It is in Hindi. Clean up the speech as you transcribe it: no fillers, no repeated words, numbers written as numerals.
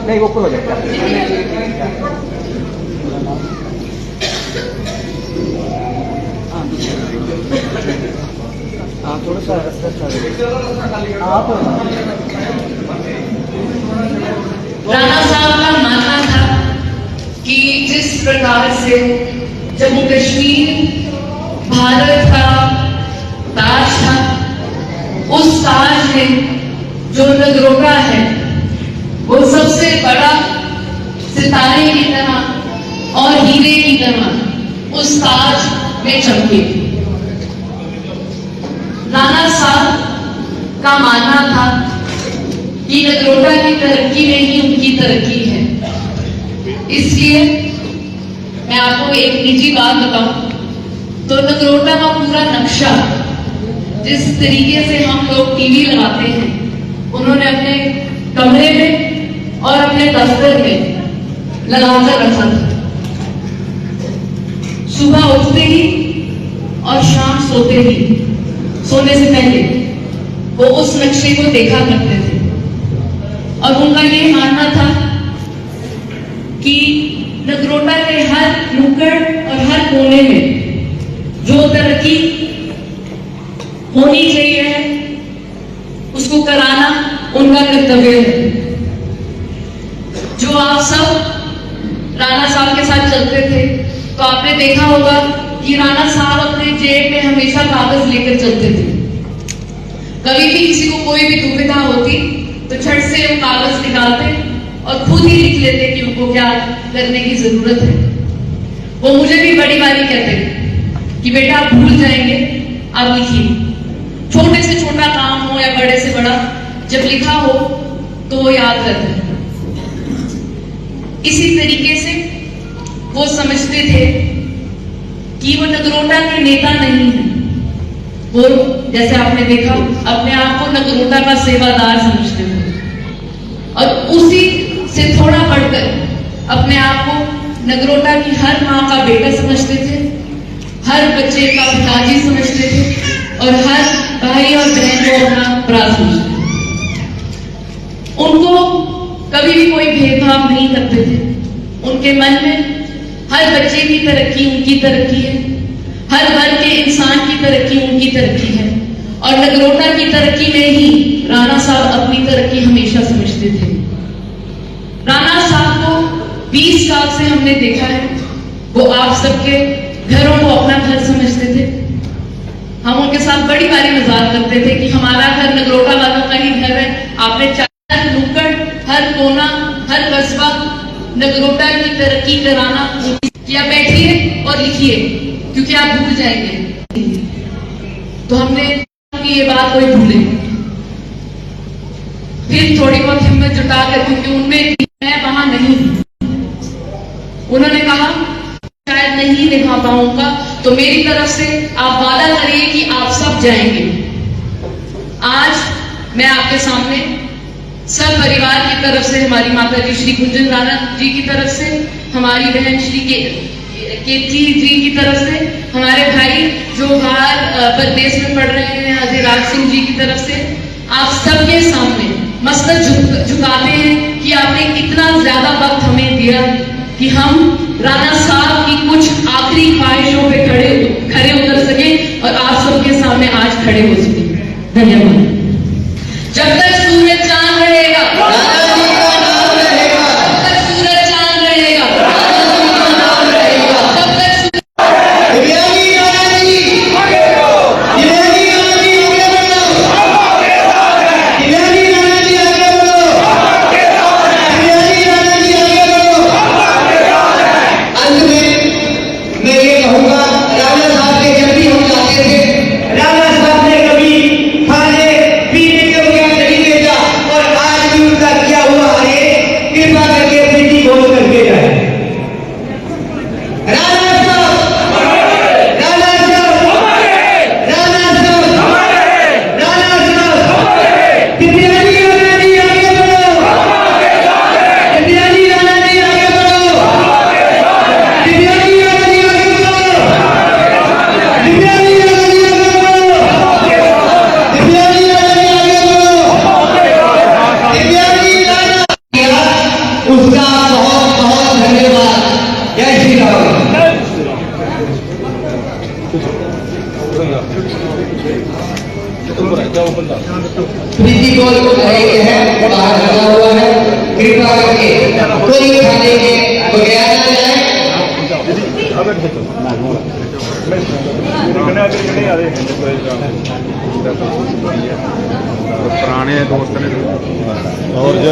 नहीं ऊपर हो जाएगा। हाँ थोड़ा सा आप राणा साहब का मानना था कि जिस प्रकार से जम्मू कश्मीर भारत का ताज था, उस ताज में जो नगरोटा है वो सबसे बड़ा सितारे की तरह और हीरे की तरह उस ताज में चमके। राणा साहब का मानना था कि नगरोटा की तरक्की में ही उनकी तरक्की है। इसलिए मैं आपको एक निजी बात बताऊं तो नगरोटा का पूरा नक्शा जिस तरीके से हम लोग टीवी लगाते हैं, उन्होंने अपने कमरे में और अपने दफ्तर में लगाकर रखा था। सुबह उठते ही और शाम सोते ही, सोने से पहले वो उस नक्शे को देखा करते थे और उनका ये मानना था कि नगरोटा के हर नुक्कड़ और हर कोने में जो तरक्की होनी चाहिए उसको कराना उनका कर्तव्य है। जो आप सब राणा साहब के साथ चलते थे तो आपने देखा होगा कि राणा साहब अपने जेब में हमेशा कागज लेकर चलते थे। कभी भी किसी को कोई भी दुविधा होती तो झट से वो कागज निकालते और खुद ही लिख लेते कि उनको क्या करने की जरूरत है। वो मुझे भी बड़ी बारी कहते कि बेटा आप भूल जाएंगे, आप लिखिए। छोटे से छोटा काम हो या बड़े से बड़ा, जब लिखा हो तो वो याद रहता है। इसी तरीके से वो समझते थे कि वो नगरोटा के नेता नहीं है, वो जैसे आपने देखा अपने आप को नगरोटा का सेवादार समझते थे और उसी से थोड़ा बढ़कर अपने आप को नगरोटा की हर माँ का बेटा समझते थे, हर बच्चे का पिताजी समझते थे और हर भाई और बहन को अपना भरा समझते थे। उनको कभी भी कोई भेदभाव नहीं करते थे। उनके मन में हर बच्चे की तरक्की उनकी तरक्की है, हर वर्ग के इंसान की तरक्की उनकी तरक्की है और नगरोटा की तरक्की में ही राणा साहब अपनी तरक्की हमेशा समझते थे। राणा साहब को 20 साल से हमने देखा है, वो आप सबके घरों को अपना घर समझते थे। हम उनके साथ बड़ी बारी मजाक करते थे कि हमारा घर नगरोटा वालों का ही घर है। आपने हर नुक्कड़, हर कोना, हर कस्बा नगरोटा की तरक्की कराना किया। बैठिए और लिखिए क्योंकि आप भूल जाएंगे। तो हमने कि ये बात कोई भूले, फिर थोड़ी बहुत हिम्मत जुटा कर, क्योंकि उनमें मैं वहां नहीं हूं, उन्होंने कहा शायद नहीं निभा पाऊंगा, तो मेरी तरफ से आप वादा करिए कि आप सब जाएंगे। आज मैं आपके सामने सब परिवार की तरफ से, हमारी माता जी श्री कुंजन राणा जी की तरफ से, हमारी बहन श्री केतली जी की तरफ से, हमारे भाई जो बाहर प्रदेश में पढ़ रहे हैं अजय राज सिंह जी की तरफ से, आप सबके सामने मस्तक झुकाते हैं कि आपने कितना ज्यादा वक्त हमें दिया कि हम राणा साहब की कुछ आखिरी ख्वाहिशों पे खड़े उतर सके और आप सबके सामने आज खड़े हो सके। धन्यवाद। जब तक सूरज चांद रहेगा, राणा साहब ने कभी खाने को एक है बाहर लगा हुआ है, कृपा करके कोई खाने के बगैर ना जाए। पुराने दोस्त ने और जो